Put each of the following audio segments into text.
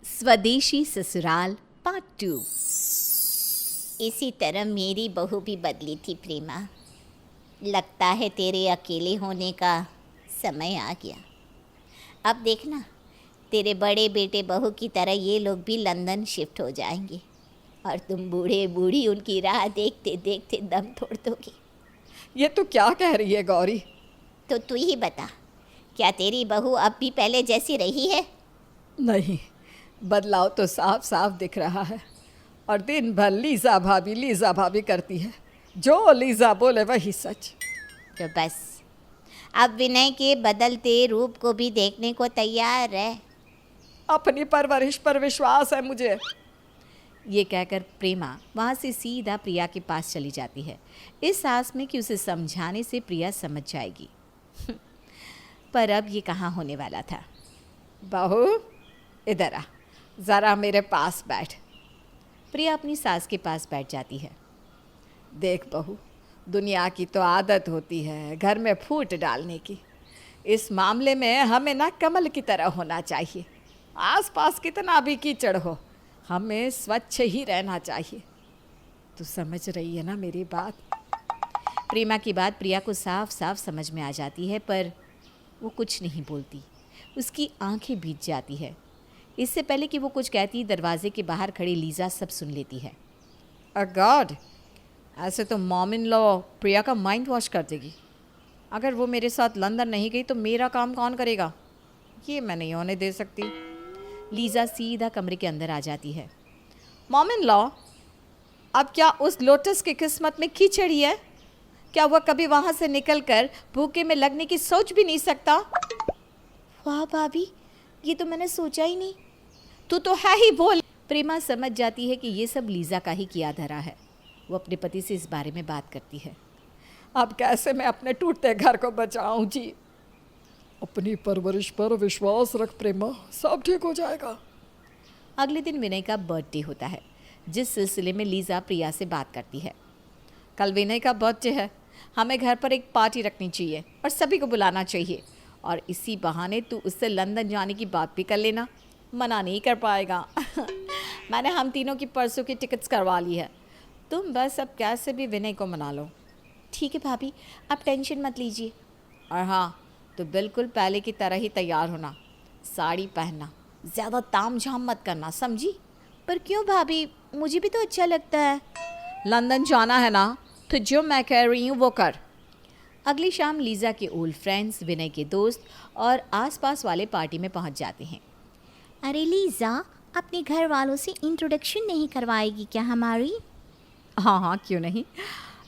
स्वदेशी ससुराल पार्ट 2। इसी तरह मेरी बहू भी बदली थी प्रेमा। लगता है तेरे अकेले होने का समय आ गया। अब देखना, तेरे बड़े बेटे बहू की तरह ये लोग भी लंदन शिफ्ट हो जाएंगे और तुम बूढ़े बूढ़ी उनकी राह देखते देखते दम तोड़ दोगे। ये तो क्या कह रही है गौरी? तो तू ही बता, क्या तेरी बहू अब भी पहले जैसी रही है? नहीं, बदलाव तो साफ साफ दिख रहा है। और दिन भर लीजा भाभी करती है। जो लीजा बोले वही सच। तो बस अब विनय के बदलते रूप को भी देखने को तैयार है। अपनी परवरिश पर विश्वास है मुझे। ये कहकर प्रेमा वहाँ से सीधा प्रिया के पास चली जाती है, इस आस में कि उसे समझाने से प्रिया समझ जाएगी। पर अब ये कहाँ होने वाला था। बहू, इधर आ, ज़रा मेरे पास बैठ। प्रिया अपनी सास के पास बैठ जाती है। देख बहू, दुनिया की तो आदत होती है घर में फूट डालने की। इस मामले में हमें ना कमल की तरह होना चाहिए। आसपास कितना भी कीचड़ हो, हमें स्वच्छ ही रहना चाहिए। तू समझ रही है ना मेरी बात? प्रेमा की बात प्रिया को साफ साफ समझ में आ जाती है, पर वो कुछ नहीं बोलती। उसकी आंखें भीग जाती है। इससे पहले कि वो कुछ कहती, दरवाजे के बाहर खड़ी लीजा सब सुन लेती है। गॉड, ऐसे तो मॉम इन लॉ प्रिया का माइंड वॉश कर देगी। अगर वो मेरे साथ लंदन नहीं गई तो मेरा काम कौन करेगा? ये मैं नहीं होने दे सकती। लीजा सीधा कमरे के अंदर आ जाती है। मॉम इन लॉ, अब क्या उस लोटस की किस्मत में कीचड़ी है? क्या वह कभी वहाँ से निकलकर भूखे में लगने की सोच भी नहीं सकता? वाह भाभी, ये तो मैंने सोचा ही नहीं। तू तो है ही बोल। प्रेमा समझ जाती है कि ये सब लीजा का ही किया धरा है। वो अपने पति से इस बारे में बात करती है। अब कैसे मैं अपने टूटते घर को बचाऊं जी? अपनी परवरिश पर विश्वास रख प्रेमा, सब ठीक हो जाएगा। अगले दिन विनय का बर्थडे होता है, जिस सिलसिले में लीजा प्रिया से बात करती है। कल विनय का बर्थडे है, हमें घर पर एक पार्टी रखनी चाहिए और सभी को बुलाना चाहिए। और इसी बहाने तू उससे लंदन जाने की बात भी कर लेना। मना नहीं कर पाएगा। मैंने हम तीनों की परसों की टिकट्स करवा ली है। तुम बस अब कैसे भी विनय को मना लो। ठीक है भाभी, आप टेंशन मत लीजिए। और हाँ, तो बिल्कुल पहले की तरह ही तैयार होना। साड़ी पहनना, ज़्यादा ताम झाम मत करना, समझी? पर क्यों भाभी, मुझे भी तो अच्छा लगता है। लंदन जाना है ना, तो जो मैं कह रही हूँ वो कर। अगली शाम लीजा के ओल्ड फ्रेंड्स, विनय के दोस्त और आसपास वाले पार्टी में पहुंच जाते हैं। अरे लीजा, अपने घर वालों से इंट्रोडक्शन नहीं करवाएगी क्या हमारी? हाँ हाँ, क्यों नहीं।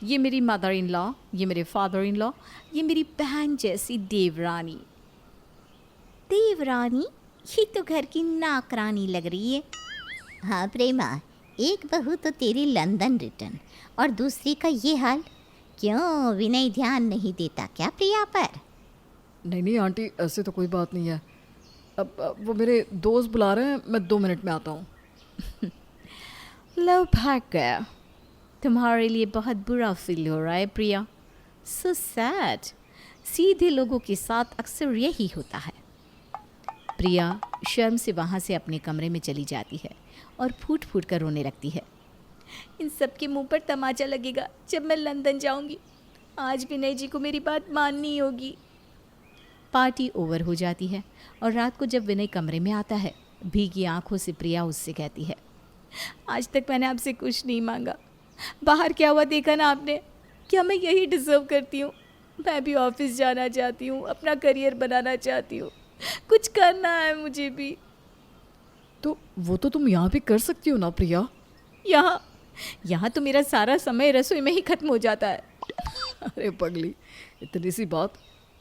ये मेरी मदर इन लॉ, ये मेरे फादर इन लॉ, ये मेरी बहन जैसी देवरानी। देवरानी? ये तो घर की नाकरानी लग रही है। हाँ प्रेमा, एक बहू तो तेरी लंदन रिटर्न और दूसरी का ये हाल। क्यों विनय ध्यान नहीं देता क्या प्रिया पर? नहीं आंटी, ऐसे तो कोई बात नहीं है। अब वो मेरे दोस्त बुला रहे हैं, मैं 2 मिनट में आता हूँ। लो भाग गया। तुम्हारे लिए बहुत बुरा फील हो रहा है प्रिया। So sad. सीधे लोगों के साथ अक्सर यही होता है। प्रिया शर्म से वहाँ से अपने कमरे में चली जाती है और फूट फूट कर रोने लगती है। इन सब के मुंह पर तमाचा लगेगा जब मैं लंदन जाऊंगी। आज विनय जी को मेरी बात माननी होगी। पार्टी ओवर हो जाती है और रात को जब विनय कमरे में आता है, भीगी आंखों से प्रिया उससे कहती है, आज तक मैंने आपसे कुछ नहीं मांगा। बाहर क्या हुआ देखा ना आपने? क्या मैं यही डिज़र्व करती हूँ? मैं भी ऑफिस जाना चाहती हूँ, अपना करियर बनाना चाहती हूँ, कुछ करना है मुझे भी। तो वो तो तुम यहाँ भी कर सकती हो ना प्रिया। यहाँ तो मेरा सारा समय रसोई में ही ख़त्म हो जाता है। अरे पगली, इतनी सी बात,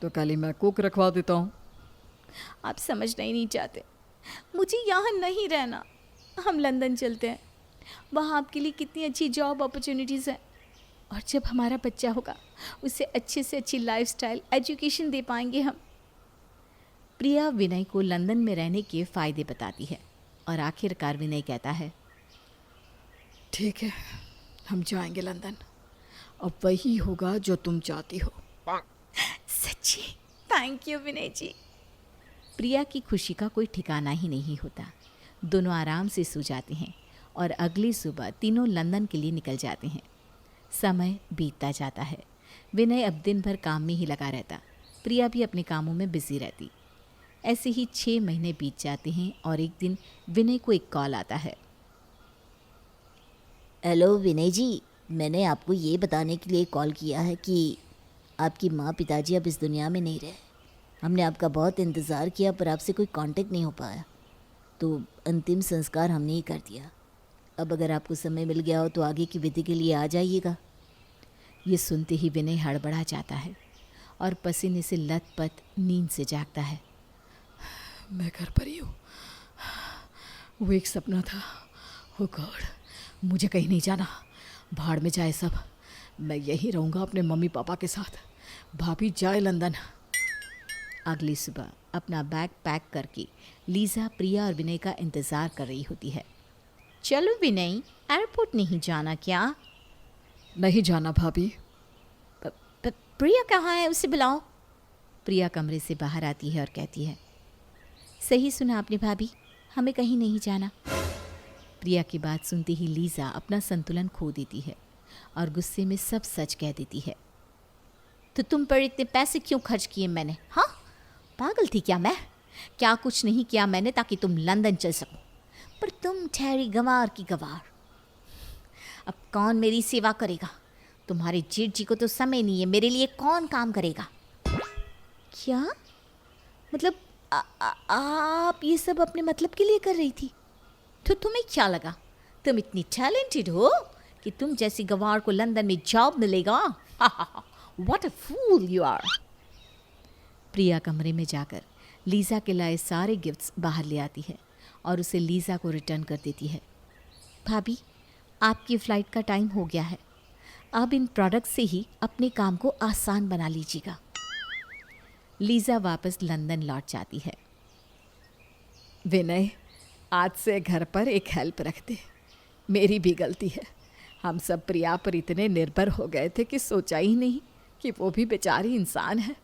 तो कल ही मैं कुक रखवा देता हूँ। आप समझना ही नहीं चाहते। मुझे यहाँ नहीं रहना। हम लंदन चलते हैं, वहाँ आपके लिए कितनी अच्छी जॉब अपॉर्चुनिटीज़ हैं। और जब हमारा बच्चा होगा, उसे अच्छे से अच्छी लाइफस्टाइल, एजुकेशन दे पाएंगे हम। प्रिया विनय को लंदन में रहने के फ़ायदे बताती है और आखिरकार विनय कहता है, ठीक है, हम जाएंगे लंदन। अब वही होगा जो तुम चाहती हो। सच्ची? थैंक यू विनय जी। प्रिया की खुशी का कोई ठिकाना ही नहीं होता। दोनों आराम से सो जाते हैं और अगली सुबह तीनों लंदन के लिए निकल जाते हैं। समय बीतता जाता है। विनय अब दिन भर काम में ही लगा रहता, प्रिया भी अपने कामों में बिजी रहती। ऐसे ही 6 महीने बीत जाते हैं और एक दिन विनय को एक कॉल आता है। हेलो विनय जी, मैंने आपको ये बताने के लिए कॉल किया है कि आपकी माँ पिताजी अब इस दुनिया में नहीं रहे। हमने आपका बहुत इंतज़ार किया पर आपसे कोई कांटेक्ट नहीं हो पाया, तो अंतिम संस्कार हमने ही कर दिया। अब अगर आपको समय मिल गया हो तो आगे की विधि के लिए आ जाइएगा। ये सुनते ही विनय हड़बड़ा जाता है और पसीने से लथपथ नींद से जागता है। मैं घर पर ही हूँ, वो एक सपना था। ओ गॉड, मुझे कहीं नहीं जाना, भाड़ में जाए सब। मैं यहीं रहूँगा अपने मम्मी पापा के साथ। भाभी जाए लंदन। अगली सुबह अपना बैग पैक करके लीज़ा प्रिया और विनय का इंतज़ार कर रही होती है। चलो विनय, एयरपोर्ट नहीं जाना क्या? नहीं जाना भाभी। प्रिया कहाँ है, उसे बुलाओ। प्रिया कमरे से बाहर आती है और कहती है, सही सुना आपने भाभी, हमें कहीं नहीं जाना। प्रिया की बात सुनते ही लीज़ा अपना संतुलन खो देती है और गुस्से में सब सच कह देती है। तो तुम पर इतने पैसे क्यों खर्च किए मैंने? हाँ, पागल थी क्या मैं? क्या कुछ नहीं किया मैंने ताकि तुम लंदन चल सको, पर तुम ठहरी गंवार की गंवार। अब कौन मेरी सेवा करेगा? तुम्हारे जेठ जी को तो समय नहीं है, मेरे लिए कौन काम करेगा? क्या मतलब आप ये सब अपने मतलब के लिए कर रही थी? तो तुम्हें क्या लगा तुम इतनी टैलेंटेड हो कि तुम जैसी गंवार को लंदन में जॉब मिलेगा? What a fool you are. Priya कमरे में जाकर लीज़ा के लाए सारे गिफ्ट्स बाहर ले आती है और उसे लीज़ा को रिटर्न कर देती है। भाभी, आपकी फ़्लाइट का टाइम हो गया है, अब इन प्रोडक्ट से ही अपने काम को आसान बना लीजिएगा। लीज़ा वापस लंदन लौट जाती है। विनय, आज से घर पर एक हेल्प रख दे। मेरी भी गलती है। हम सब प्रिया पर इतने निर्भर हो गए थे कि सोचा ही नहीं कि वो भी बेचारी इंसान है।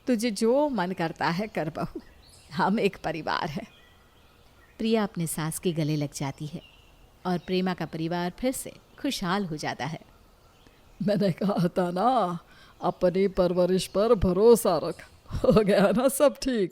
तुझे जो मन करता है कर बहू, हम एक परिवार है। प्रिया अपने सास के गले लग जाती है और प्रेमा का परिवार फिर से खुशहाल हो जाता है। मैंने कहा था ना, अपनी परवरिश पर भरोसा रख। हो गया ना सब ठीक।